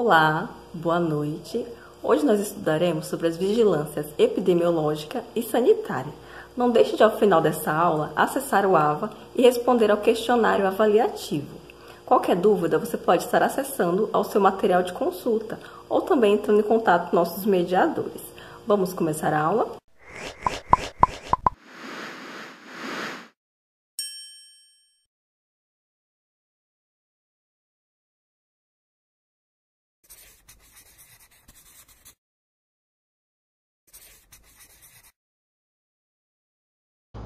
Olá, boa noite. Hoje nós estudaremos sobre as vigilâncias epidemiológica e sanitária. Não deixe de, ao final dessa aula, acessar o AVA e responder ao questionário avaliativo. Qualquer dúvida, você pode estar acessando ao seu material de consulta ou também entrando em contato com nossos mediadores. Vamos começar a aula?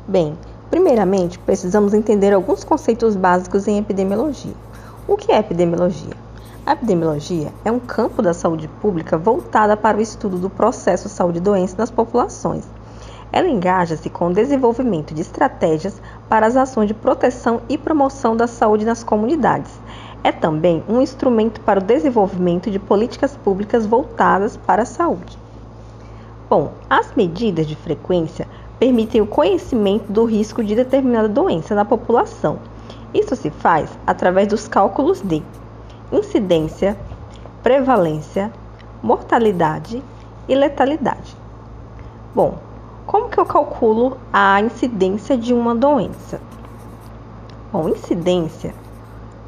Bem, primeiramente, precisamos entender alguns conceitos básicos em epidemiologia. O que é epidemiologia? A epidemiologia é um campo da saúde pública voltada para o estudo do processo saúde e doença nas populações. Ela engaja-se com o desenvolvimento de estratégias para as ações de proteção e promoção da saúde nas comunidades. É também um instrumento para o desenvolvimento de políticas públicas voltadas para a saúde. Bom, as medidas de frequência permitem o conhecimento do risco de determinada doença na população. Isso se faz através dos cálculos de incidência, prevalência, mortalidade e letalidade. Bom, como que eu calculo a incidência de uma doença? Bom, incidência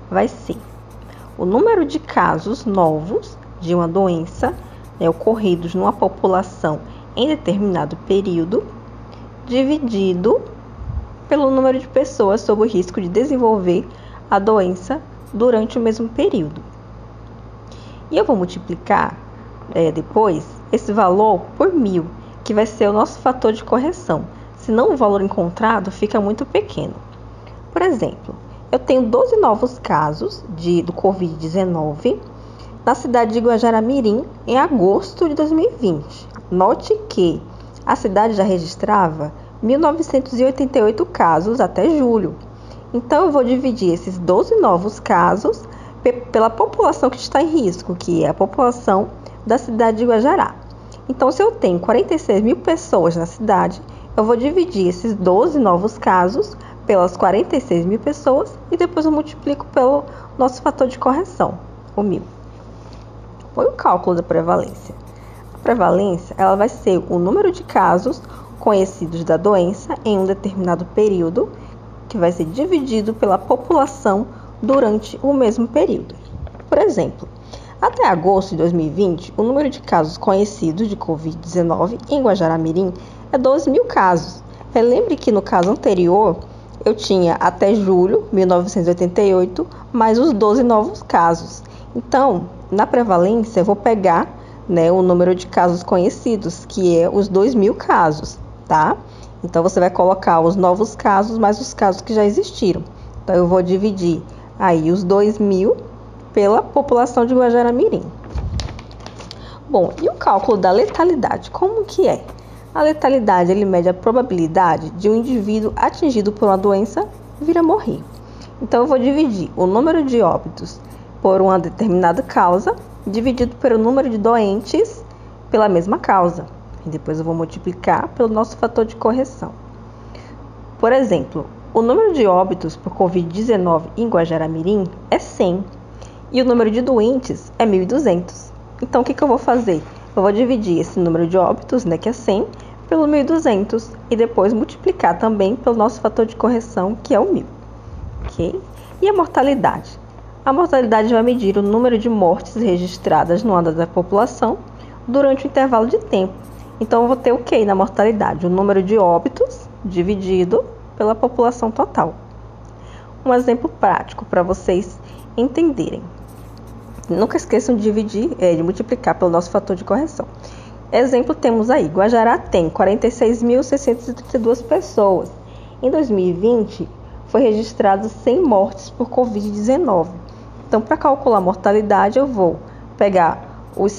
vai ser o número de casos novos de uma doença ocorridos numa população em determinado período, dividido pelo número de pessoas sob o risco de desenvolver a doença durante o mesmo período. E eu vou multiplicar depois esse valor por 1000, que vai ser o nosso fator de correção, senão o valor encontrado fica muito pequeno. Por exemplo, eu tenho 12 novos casos do Covid-19 na cidade de Guajará-Mirim em agosto de 2020. Note que a cidade já registrava 1.988 casos até julho. Então, eu vou dividir esses 12 novos casos pela população que está em risco, que é a população da cidade de Guajará. Então, se eu tenho 46 mil pessoas na cidade, eu vou dividir esses 12 novos casos pelas 46 mil pessoas e depois eu multiplico pelo nosso fator de correção, o 1000. Foi o cálculo da prevalência. A prevalência ela vai ser o número de casos conhecidos da doença em um determinado período, que vai ser dividido pela população durante o mesmo período. Por exemplo, até agosto de 2020, o número de casos conhecidos de Covid-19 em Guajará-Mirim é 12 mil casos. Lembre que no caso anterior, eu tinha até julho de 1988, mais os 12 novos casos. Então, na prevalência, eu vou pegar o número de casos conhecidos, que é os 2.000 casos, tá? Então, você vai colocar os novos casos mais os casos que já existiram. Então, eu vou dividir aí os 2.000 pela população de Guajará-Mirim. Bom, e o cálculo da letalidade, como que é? A letalidade, ele mede a probabilidade de um indivíduo atingido por uma doença vir a morrer. Então, eu vou dividir o número de óbitos por uma determinada causa, dividido pelo número de doentes pela mesma causa. E depois eu vou multiplicar pelo nosso fator de correção. Por exemplo, o número de óbitos por Covid-19 em Guajará-Mirim é 100 e o número de doentes é 1.200. Então, o que eu vou fazer? Eu vou dividir esse número de óbitos, que é 100, pelo 1.200 e depois multiplicar também pelo nosso fator de correção, que é o 1000. Ok? E a mortalidade? A mortalidade vai medir o número de mortes registradas no ano da população durante o intervalo de tempo. Então, eu vou ter o que na mortalidade? O número de óbitos dividido pela população total. Um exemplo prático para vocês entenderem. Nunca esqueçam de dividir, de multiplicar pelo nosso fator de correção. Exemplo, temos aí, Guajará tem 46.632 pessoas. Em 2020, foi registrado 100 mortes por Covid-19. Então, para calcular a mortalidade, eu vou pegar as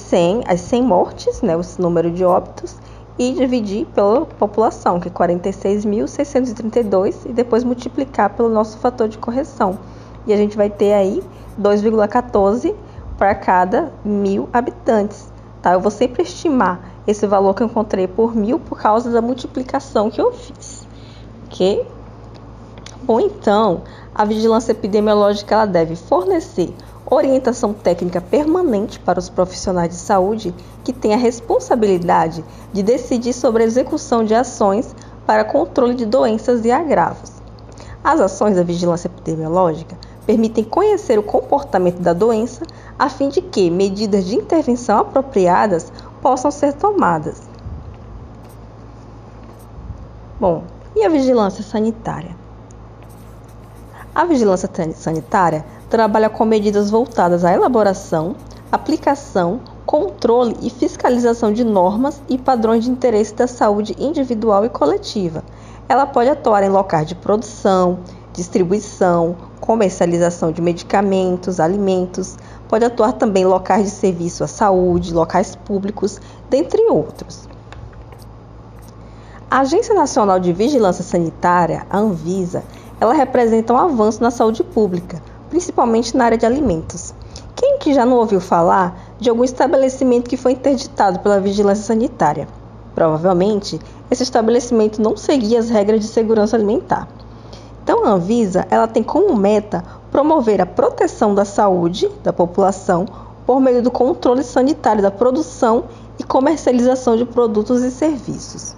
100 mortes, o número de óbitos, e dividir pela população, que é 46.632, e depois multiplicar pelo nosso fator de correção. E a gente vai ter aí 2,14 para cada 1.000 habitantes. Tá? Eu vou sempre estimar esse valor que eu encontrei por 1000 por causa da multiplicação que eu fiz. Ok? Bom, então, a vigilância epidemiológica ela deve fornecer orientação técnica permanente para os profissionais de saúde que têm a responsabilidade de decidir sobre a execução de ações para controle de doenças e agravos. As ações da vigilância epidemiológica permitem conhecer o comportamento da doença a fim de que medidas de intervenção apropriadas possam ser tomadas. Bom, e a vigilância sanitária? A vigilância sanitária trabalha com medidas voltadas à elaboração, aplicação, controle e fiscalização de normas e padrões de interesse da saúde individual e coletiva. Ela pode atuar em locais de produção, distribuição, comercialização de medicamentos, alimentos, pode atuar também em locais de serviço à saúde, locais públicos, dentre outros. A Agência Nacional de Vigilância Sanitária, a Anvisa, ela representa um avanço na saúde pública, principalmente na área de alimentos. Quem que já não ouviu falar de algum estabelecimento que foi interditado pela vigilância sanitária? Provavelmente, esse estabelecimento não seguia as regras de segurança alimentar. Então, a Anvisa ela tem como meta promover a proteção da saúde da população por meio do controle sanitário da produção e comercialização de produtos e serviços.